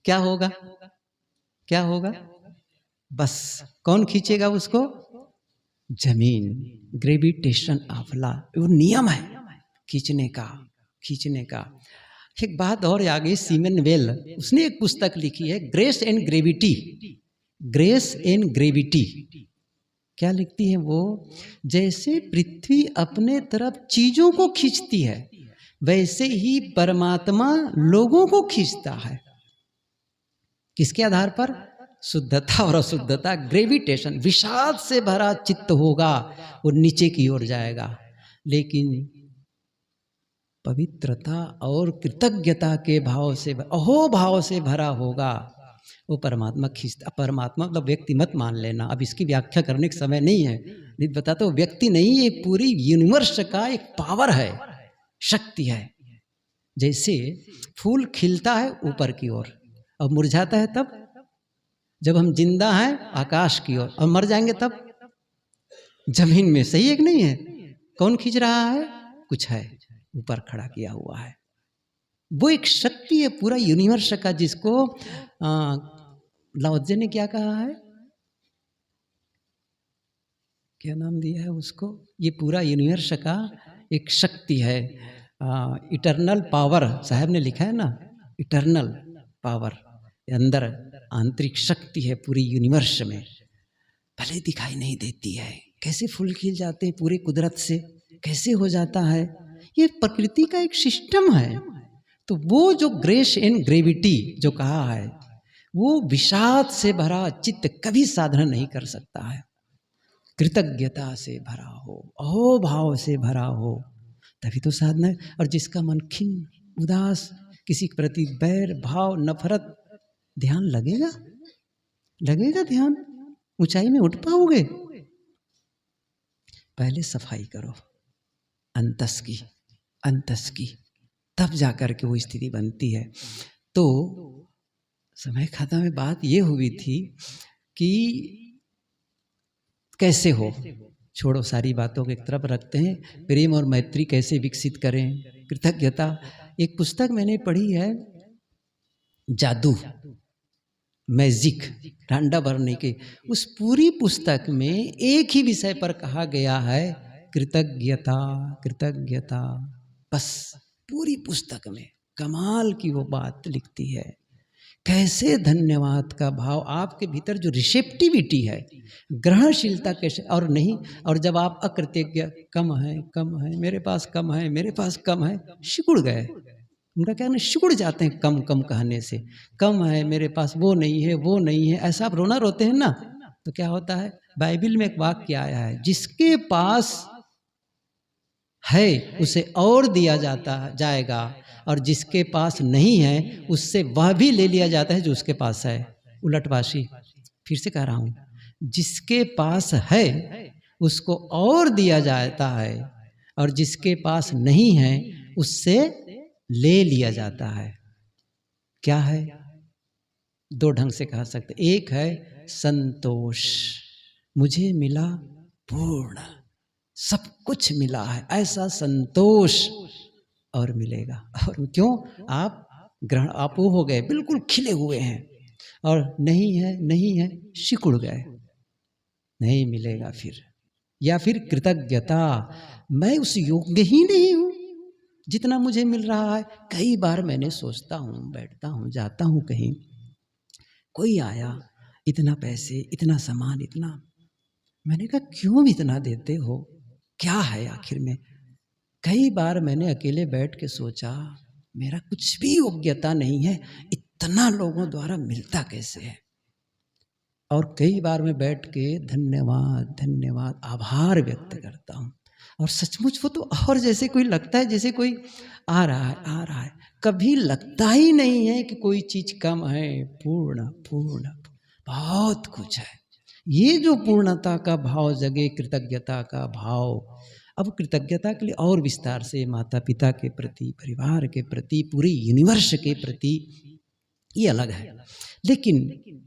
क्या होगा? क्या होगा? बस कौन खींचेगा उसको? जमीन। ग्रेविटेशन ऑफ लॉ, वो नियम है खींचने का, खींचने का। एक बात और आ गई, सीमन वेल, उसने एक पुस्तक लिखी है, grace and gravity. Grace and gravity क्या लिखती है वो? जैसे पृथ्वी अपने तरफ चीजों को खींचती है, वैसे ही परमात्मा लोगों को खींचता है। किसके आधार पर? शुद्धता और अशुद्धता। ग्रेविटेशन, विषाद से भरा चित्त होगा वो नीचे की ओर जाएगा, लेकिन पवित्रता और कृतज्ञता के भाव से, अहोभाव से भरा होगा, वो परमात्मा खींचता। परमात्मा मतलब व्यक्ति मत मान लेना, अब इसकी व्याख्या करने का समय नहीं है। नहीं बताता, वो व्यक्ति नहीं, ये पूरी यूनिवर्स का एक पावर है, शक्ति है। जैसे फूल खिलता है ऊपर की ओर और मुरझाता है तब, जब हम जिंदा हैं आकाश की ओर, और मर जाएंगे तब जमीन में। सही है कि नहीं है? कौन खींच रहा है? कुछ है ऊपर खड़ा किया हुआ है। वो एक शक्ति है पूरा यूनिवर्स का, जिसको लाओत्से ने क्या कहा है, क्या नाम दिया है उसको? ये पूरा यूनिवर्स का एक शक्ति है, इटर्नल पावर। साहब ने लिखा है ना, इटर्नल पावर, अंदर आंतरिक शक्ति है पूरी यूनिवर्स में, भले दिखाई नहीं देती है। कैसे फूल खिल जाते हैं पूरे कुदरत से, कैसे हो जाता है, ये प्रकृति का एक सिस्टम है। तो वो जो ग्रेस एंड ग्रेविटी जो कहा है, वो विषाद से भरा चित्त कभी साधना नहीं कर सकता है। कृतज्ञता से भरा हो, अहोभाव से भरा हो, तभी तो साधना है। और जिसका मन खिन्न, उदास, किसी के प्रति बैर भाव, नफरत, ध्यान लगेगा? लगेगा ध्यान? ऊंचाई में उठ पाओगे? पहले सफाई करो अंतस की, अंतस की, तब जाकर के वो स्थिति बनती है। तो समय खाता में बात ये हुई थी कि कैसे हो, छोड़ो सारी बातों को एक तरफ रखते हैं, प्रेम और मैत्री कैसे विकसित करें, कृतज्ञता। एक पुस्तक मैंने पढ़ी है, जादू, मैजिक, डांडा भरने की। उस पूरी पुस्तक में एक ही विषय पर कहा गया है, कृतज्ञता, कृतज्ञता, बस पूरी पुस्तक में कमाल की वो बात लिखती है। कैसे धन्यवाद का भाव आपके भीतर, जो रिसेप्टिविटी है, ग्रहणशीलता कैसे, और नहीं, और जब आप अकृतज्ञ, कम है, कम है, मेरे पास कम है, मेरे पास कम है, सिकुड़ गए। उनका क्या, सिकुड़ जाते हैं कम कम कहने से। कम है मेरे पास, वो नहीं है, वो नहीं है, ऐसा आप रोना रोते हैं ना, तो क्या होता है? बाइबल में एक वाक्य आया है, जिसके पास है उसे और दिया जाता जाएगा, और जिसके पास नहीं है उससे वह भी ले लिया जाता है जो उसके पास है। उलटवासी, फिर से कह रहा हूं, जिसके पास है उसको और दिया जाता है, और जिसके पास नहीं है उससे ले लिया जाता है। क्या है? दो ढंग से कह सकते, एक है संतोष, मुझे मिला पूर्ण, सब कुछ मिला है, ऐसा संतोष और मिलेगा। और क्यों? आप ग्रहण, आप वो हो गए, बिल्कुल खिले हुए हैं, और नहीं है, नहीं है, सिकुड़ गए, नहीं मिलेगा फिर। या फिर कृतज्ञता, मैं उस योग्य ही नहीं हूं जितना मुझे मिल रहा है। कई बार मैंने सोचता हूं, बैठता हूं, जाता हूं कहीं, कोई आया, इतना पैसे, इतना सामान, इतना, मैंने कहा क्यों इतना देते हो, क्या है आखिर में? कई बार मैंने अकेले बैठ के सोचा, मेरा कुछ भी योग्यता नहीं है, इतना लोगों द्वारा मिलता कैसे है? और कई बार मैं बैठ के धन्यवाद, धन्यवाद, आभार व्यक्त करता हूँ। और सचमुच वो तो, और जैसे कोई लगता है जैसे कोई आ रहा है, आ रहा है, कभी लगता ही नहीं है कि कोई चीज कम है। पूर्ण, पूर्ण, बहुत कुछ है। ये जो पूर्णता का भाव जगे, कृतज्ञता का भाव। अब कृतज्ञता के लिए और विस्तार से, माता पिता के प्रति, परिवार के प्रति, पूरे यूनिवर्स के प्रति, ये अलग है। लेकिन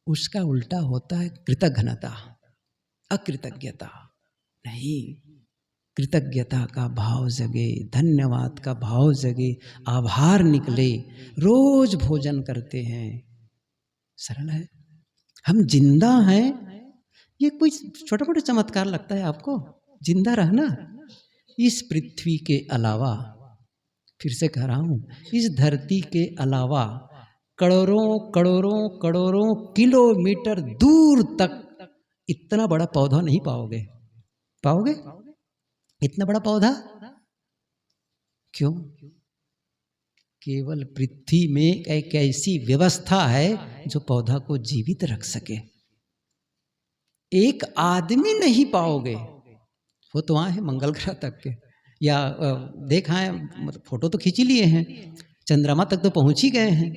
उसका उल्टा होता है कृतघ्नता, अकृतज्ञता। नहीं, कृतज्ञता का भाव जगे, धन्यवाद का भाव जगे, आभार निकले। रोज भोजन करते हैं, सरल है। हम जिंदा हैं, ये कोई छोटा मोटा चमत्कार लगता है आपको? जिंदा रहना इस पृथ्वी के अलावा, फिर से कह रहा हूं, इस धरती के अलावा करोड़ों करोड़ों करोड़ों किलोमीटर दूर तक इतना बड़ा पौधा नहीं पाओगे। पाओगे इतना बड़ा पौधा? क्यों? केवल पृथ्वी में एक ऐसी व्यवस्था है जो पौधा को जीवित रख सके। एक आदमी नहीं पाओगे। वो तो वहां है मंगल ग्रह तक के, या देखा है, मतलब फोटो तो खींच ही लिए हैं, चंद्रमा तक तो पहुंच ही गए हैं।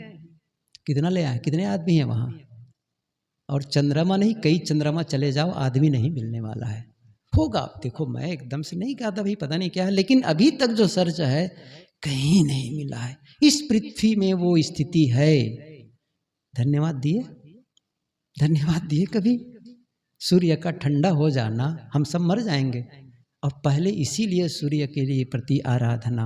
कितना ले आए, कितने आदमी हैं वहां? और चंद्रमा नहीं, कई चंद्रमा चले जाओ, आदमी नहीं मिलने वाला है। होगा, देखो मैं एकदम से नहीं कहा था भाई पता नहीं क्या है, लेकिन अभी तक जो सर्च है कहीं नहीं मिला है। इस पृथ्वी में वो स्थिति है। धन्यवाद दिए, धन्यवाद दिए कभी? सूर्य का ठंडा हो जाना, हम सब मर जाएंगे, और पहले इसीलिए सूर्य के लिए प्रति आराधना।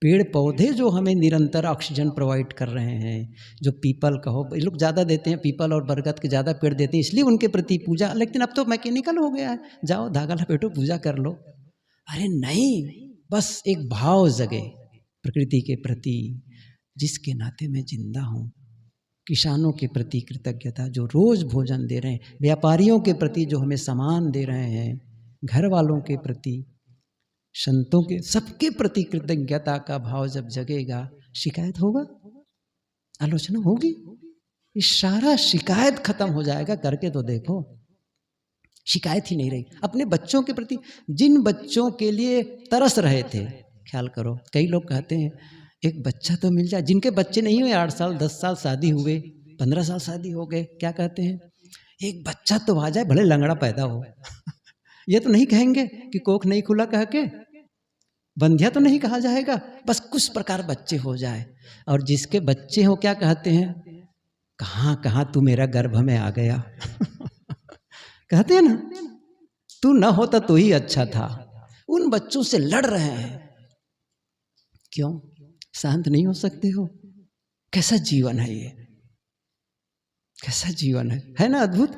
पेड़ पौधे जो हमें निरंतर ऑक्सीजन प्रोवाइड कर रहे हैं, जो पीपल कहो, ये लोग ज़्यादा देते हैं, पीपल और बरगद के ज़्यादा पेड़ देते हैं, इसलिए उनके प्रति पूजा। लेकिन अब तो मैकेनिकल हो गया है, जाओ धागा लपेटो पूजा कर लो। अरे नहीं, बस एक भाव जगे प्रकृति के प्रति, जिसके नाते मैं जिंदा हूँ। किसानों के प्रति कृतज्ञता, जो रोज भोजन दे रहे हैं, व्यापारियों के प्रति जो हमें सामान दे रहे हैं, घर वालों के प्रति, संतों के, सबके प्रति कृतज्ञता का भाव जब जगेगा, शिकायत होगा, आलोचना होगी, ये सारा शिकायत खत्म हो जाएगा। करके तो देखो, शिकायत ही नहीं रही। अपने बच्चों के प्रति, जिन बच्चों के लिए तरस रहे थे, ख्याल करो, कई लोग कहते हैं एक बच्चा तो मिल जाए, जिनके बच्चे नहीं हुए, 8 साल 10 साल शादी हुए, 15 साल शादी हो गए, क्या कहते हैं, एक बच्चा तो आ जाए, भले लंगड़ा पैदा हो। ये तो नहीं कहेंगे कि कोख नहीं खुला कह के, बंधिया तो नहीं कहा जाएगा, बस कुछ प्रकार बच्चे हो जाए। और जिसके बच्चे हो, क्या कहते हैं, कहाँ कहाँ तू मेरा गर्भ में आ गया। कहते हैं ना, तू न होता तो ही अच्छा था। उन बच्चों से लड़ रहे हैं, क्यों? शांत नहीं हो सकते हो? कैसा जीवन है ये, कैसा जीवन है ना, अद्भुत।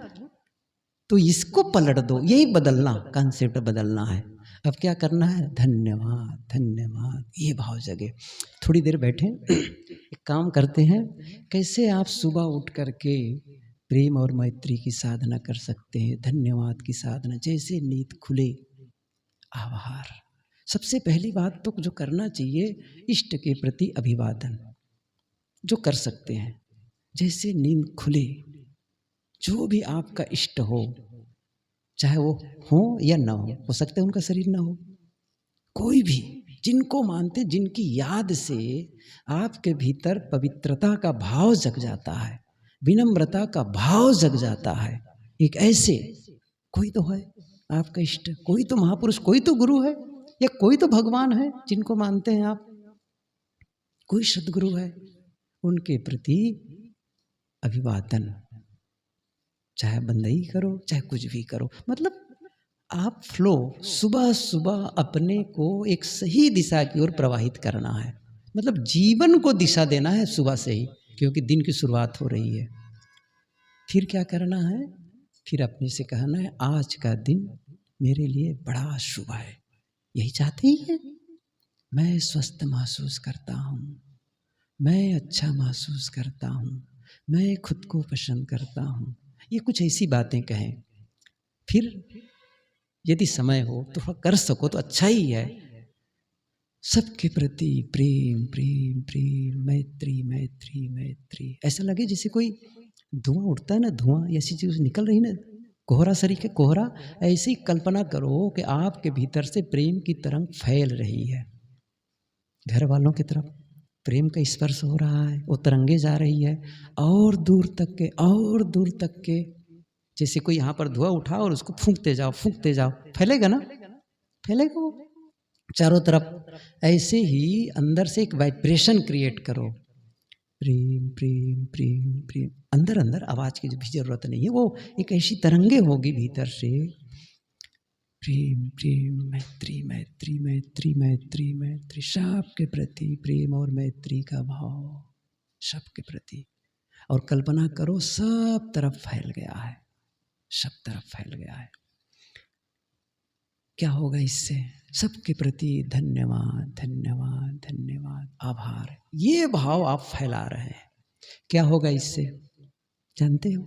तो इसको पलट दो, यही बदलना, कॉन्सेप्ट बदलना है। अब क्या करना है? धन्यवाद, धन्यवाद, ये भाव जगे। थोड़ी देर बैठे, एक काम करते हैं, कैसे आप सुबह उठ करके प्रेम और मैत्री की साधना कर सकते हैं, धन्यवाद की साधना, जैसे नींद खुले, आभार। सबसे पहली बात तो जो करना चाहिए, इष्ट के प्रति अभिवादन, जो कर सकते हैं, जैसे नींद खुले, जो भी आपका इष्ट हो, चाहे वो हो या ना हो सकता है उनका शरीर ना हो, कोई भी, जिनको मानते, जिनकी याद से आपके भीतर पवित्रता का भाव जग जाता है, विनम्रता का भाव जग जाता है। एक ऐसे कोई तो है आपका इष्ट, कोई तो महापुरुष, कोई तो गुरु है, या कोई तो भगवान है जिनको मानते हैं आप, कोई सदगुरु है, उनके प्रति अभिवादन, चाहे बंदगी करो, चाहे कुछ भी करो, मतलब आप फ्लो, सुबह सुबह अपने को एक सही दिशा की ओर प्रवाहित करना है, मतलब जीवन को दिशा देना है सुबह से ही, क्योंकि दिन की शुरुआत हो रही है। फिर क्या करना है? फिर अपने से कहना है, आज का दिन मेरे लिए बड़ा शुभ है, यही चाहते ही है। मैं स्वस्थ महसूस करता हूँ, मैं अच्छा महसूस करता हूँ, मैं खुद को पसंद करता हूँ, ये कुछ ऐसी बातें कहें। फिर यदि समय हो तो कर सको तो अच्छा ही है। सबके प्रति प्रेम प्रेम प्रेम, मैत्री मैत्री मैत्री, ऐसा लगे जैसे कोई धुआं उठता है ना, धुआं ऐसी चीज निकल रही ना, कोहरा सरी के कोहरा, ऐसी कल्पना करो कि आपके भीतर से प्रेम की तरंग फैल रही है, घर वालों की तरफ प्रेम का स्पर्श हो रहा है, वो तरंगे जा रही है और दूर तक के, और दूर तक के, जैसे कोई यहाँ पर धुआं उठा और उसको फूंकते जाओ फूंकते जाओ, फैलेगा ना, फैलेगा वो चारों तरफ। ऐसे ही अंदर से एक वाइब्रेशन क्रिएट करो, प्रेम प्रेम प्रेम प्रेम, अंदर अंदर, आवाज की भी जरूरत नहीं है, वो एक ऐसी तरंगे होगी भीतर से, प्रेम प्रेम, मैत्री मैत्री मैत्री मैत्री मैत्री, सबके प्रति प्रेम और मैत्री का भाव, सबके प्रति। और कल्पना करो सब तरफ फैल गया है, सब तरफ फैल गया है। क्या होगा इससे? सबके प्रति धन्यवाद धन्यवाद धन्यवाद, आभार, ये भाव आप फैला रहे हैं। क्या होगा इससे जानते हो?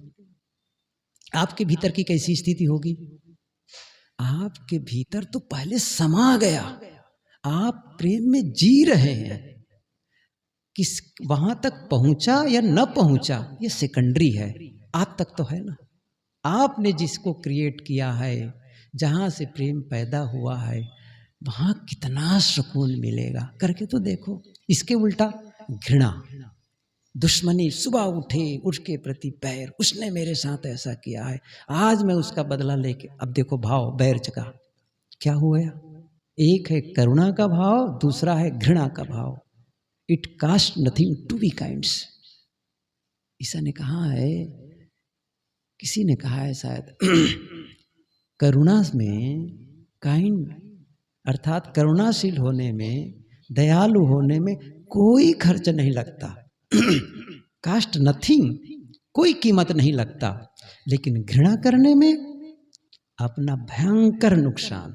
आपके भीतर की कैसी स्थिति होगी? आपके भीतर तो पहले समा गया, आप प्रेम में जी रहे हैं। किस वहां तक पहुंचा या न पहुंचा ये सेकेंडरी है, आप तक तो है ना। आपने जिसको क्रिएट किया है, जहां से प्रेम पैदा हुआ है, वहां कितना सुकून मिलेगा, करके तो देखो। इसके उल्टा घृणा, दुश्मनी, सुबह उठे उसके प्रति बैर, उसने मेरे साथ ऐसा किया है, आज मैं उसका बदला लेके, अब देखो भाव बैर जगा, क्या हुआ? एक है करुणा का भाव, दूसरा है घृणा का भाव। It cost nothing to be kinds. ईसा ने कहा है, किसी ने कहा है शायद, करुणा में, काइंड अर्थात करुणाशील होने में, दयालु होने में कोई खर्च नहीं लगता। कास्ट नथिंग, कोई कीमत नहीं लगता। लेकिन घृणा करने में अपना भयंकर नुकसान,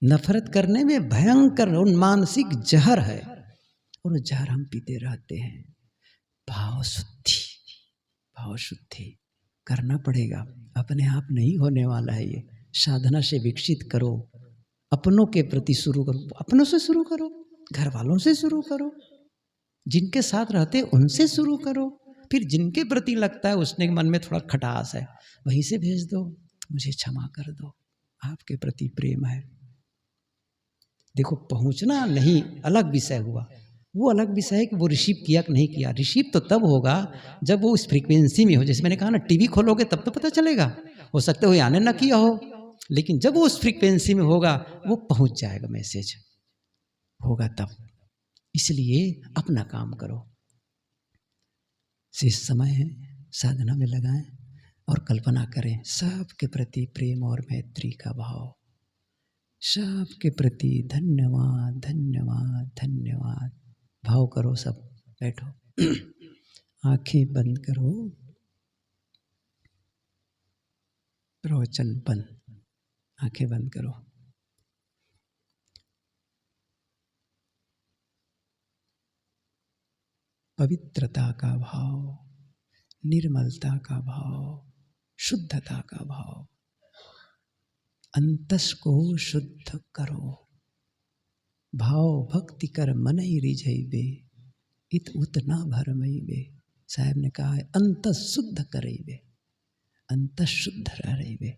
नफरत करने में भयंकर मानसिक जहर है, और जहर हम पीते रहते हैं। भाव शुद्धि, भाव शुद्धि करना पड़ेगा, अपने आप नहीं होने वाला है ये। साधना से विकसित करो, अपनों के प्रति शुरू करो, अपनों से शुरू करो, घर वालों से शुरू करो, जिनके साथ रहते उनसे शुरू करो, फिर जिनके प्रति लगता है उसने मन में थोड़ा खटास है, वहीं से भेज दो, मुझे क्षमा कर दो, आपके प्रति प्रेम है। देखो पहुंचना नहीं अलग विषय हुआ, वो अलग विषय है कि वो रिसीव किया कि नहीं किया। रिसीव तो तब होगा जब वो उस फ्रीक्वेंसी में हो। जैसे मैंने कहा ना, टीवी खोलोगे तब तो पता चलेगा, हो सकता है वो आने ना किया हो, लेकिन जब वो उस फ्रीक्वेंसी में होगा वो पहुंच जाएगा, मैसेज होगा तब। इसलिए अपना काम करो, शेष समय है साधना में लगाएं और कल्पना करें सबके प्रति प्रेम और मैत्री का भाव, सबके प्रति धन्यवाद धन्यवाद धन्यवाद भाव करो। सब बैठो, आंखें बंद करो, प्रवचन बंद, आंखें बंद करो। पवित्रता का भाव, निर्मलता का भाव, शुद्धता का भाव, अंतस को शुद्ध करो। भाव भक्ति कर मन ही रिझैबे, इत उतना भरमैबे। साहब ने कहा है अंतस शुद्ध करेबे, अंतस शुद्ध रहेबे।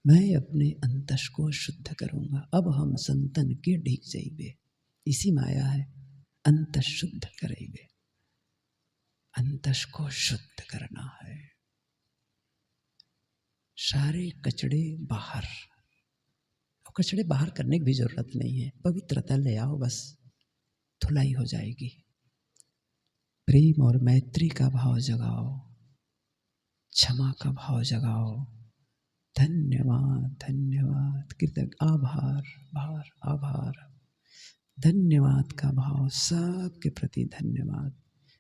मैं अपने अंतस को शुद्ध करूँगा, अब हम संतन के ढीक जाइबे। इसी माया है, अंतस शुद्ध करेबे, अंतस को शुद्ध करना है। सारे कचड़े बाहर, कचड़े बाहर करने की भी जरूरत नहीं है, पवित्रता ले आओ, बस धुलाई हो जाएगी। प्रेम और मैत्री का भाव जगाओ, क्षमा का भाव जगाओ, धन्यवाद धन्यवाद, कृतज्ञ, आभार भार आभार, धन्यवाद का भाव, सबके प्रति धन्यवाद।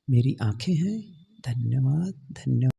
मेरी आंखें हैं, धन्यवाद धन्यवाद।